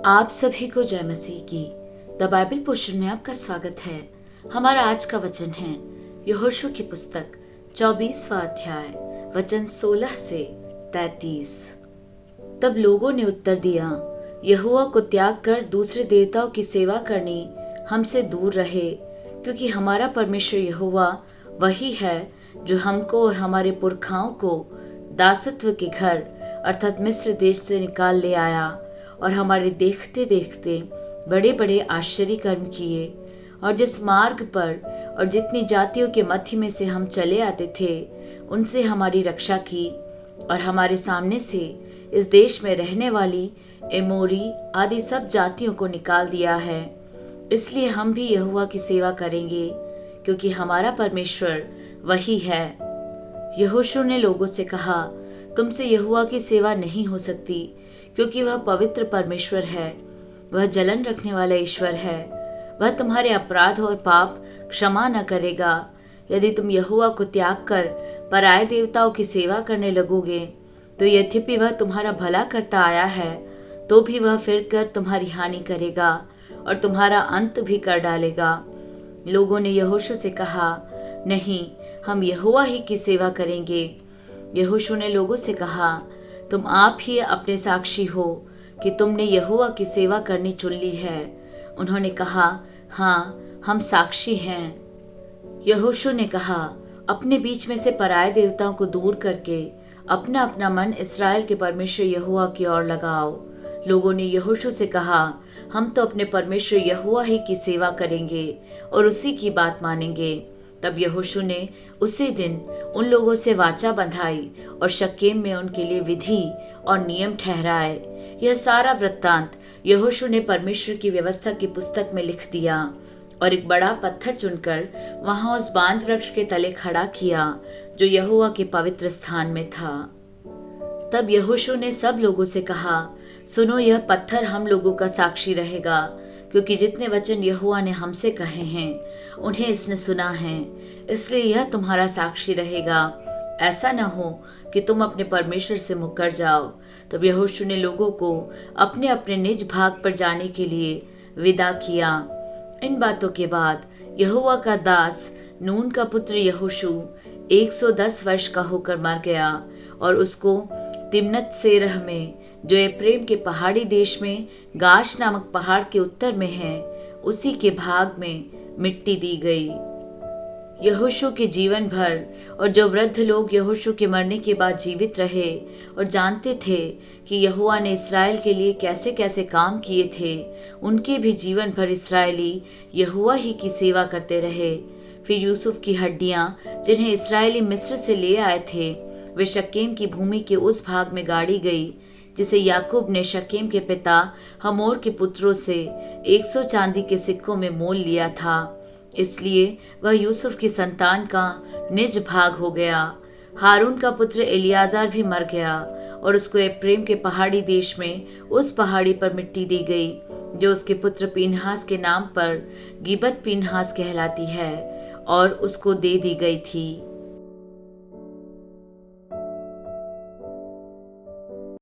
आप सभी को जय मसीह की द बाइबल पोर्शन में आपका स्वागत है। हमारा आज का वचन है यहोशू की पुस्तक 24वां अध्याय वचन 16 से 33। तब लोगों ने उत्तर दिया, यहोवा को त्याग कर दूसरे देवताओं की सेवा करनी हमसे दूर रहे, क्योंकि हमारा परमेश्वर यहोवा वही है जो हमको और हमारे पुरखाओं को दासत्व के घर अर्थात मिस्र देश से निकाल ले आया और हमारे देखते देखते बड़े बड़े आश्चर्य कर्म किए। और जिस मार्ग पर और जितनी जातियों के मध्य में से हम चले आते थे उनसे हमारी रक्षा की और हमारे सामने से इस देश में रहने वाली एमोरी आदि सब जातियों को निकाल दिया है। इसलिए हम भी यहोवा की सेवा करेंगे, क्योंकि हमारा परमेश्वर वही है। यहोशू ने लोगों से कहा, तुमसे यहोवा की सेवा नहीं हो सकती, क्योंकि वह पवित्र परमेश्वर है। वह जलन रखने वाला ईश्वर है। वह तुम्हारे अपराध और पाप क्षमा न करेगा। यदि तुम यहोवा को त्याग कर पराये देवताओं की सेवा करने लगोगे, तो यद्यपि वह तुम्हारा भला करता आया है, तो भी वह फिर कर तुम्हारी हानि करेगा और तुम्हारा अंत भी कर डालेगा। लोगों ने यहोशू से कहा, नहीं, हम यहोवा ही की सेवा करेंगे। यहोशू ने लोगों से कहा, तुम आप ही अपने साक्षी हो कि तुमने यहोवा की सेवा करनी चुन ली है। उन्होंने कहा, हाँ, हम साक्षी हैं। यहोशू ने कहा, अपने बीच में से पराये देवताओं को दूर करके अपना अपना मन इस्राएल के परमेश्वर यहोवा की ओर लगाओ। लोगों ने यहोशू से कहा, हम तो अपने परमेश्वर यहोवा ही की सेवा करेंगे और उसी की बात मानेंगे। तब यहोशू ने उसी दिन उन लोगों से वाचा बंधाई और शक्केम में उनके लिए विधि और नियम ठहराए। यह सारा वृत्तांत यहोशू ने परमेश्वर की व्यवस्था की पुस्तक में लिख दिया और एक बड़ा पत्थर चुनकर वहां उस बांज वृक्ष के तले खड़ा किया जो यहोवा के पवित्र स्थान में था। तब यहोशू ने सब लोगों से कहा, सुनो, यह पत्थर हम लोगों का साक्षी रहेगा, क्योंकि जितने वचन यहोवा ने हमसे कहे हैं उन्हें इसने सुना है, इसलिए यह तुम्हारा साक्षी रहेगा। ऐसा न हो कि तुम अपने परमेश्वर से मुकर जाओ। तब यहोशू ने लोगों को अपने अपने निज भाग पर जाने के लिए विदा किया। इन बातों के बाद यहोवा का दास नून का पुत्र यहोशू 110 वर्ष का होकर मर गया और उसको तिम्नत सेरह में, जो एप्रेम के पहाड़ी देश में गाश नामक पहाड़ के उत्तर में है, उसी के भाग में मिट्टी दी गई। यहोशू के जीवन भर और जो वृद्ध लोग यहोशू के मरने के बाद जीवित रहे और जानते थे कि यहोवा ने इस्राएल के लिए कैसे कैसे काम किए थे, उनके भी जीवन भर इस्राएली यहोवा ही की सेवा करते रहे। फिर यूसुफ की हड्डियां, जिन्हें इस्राएली मिस्र से ले आए थे, वे शक्केम की भूमि के उस भाग में गाड़ी गई जिसे याकूब ने शक्केम के पिता हमोर के पुत्रों से 100 चांदी के सिक्कों में मोल लिया था। इसलिए वह यूसुफ की संतान का निज भाग हो गया। हारून का पुत्र एलियाजार भी मर गया और उसको एप्रेम के पहाड़ी देश में उस पहाड़ी पर मिट्टी दी गई जो उसके पुत्र पीनहास के नाम पर गिबत पीनहास कहलाती है और उसको दे दी गई थी।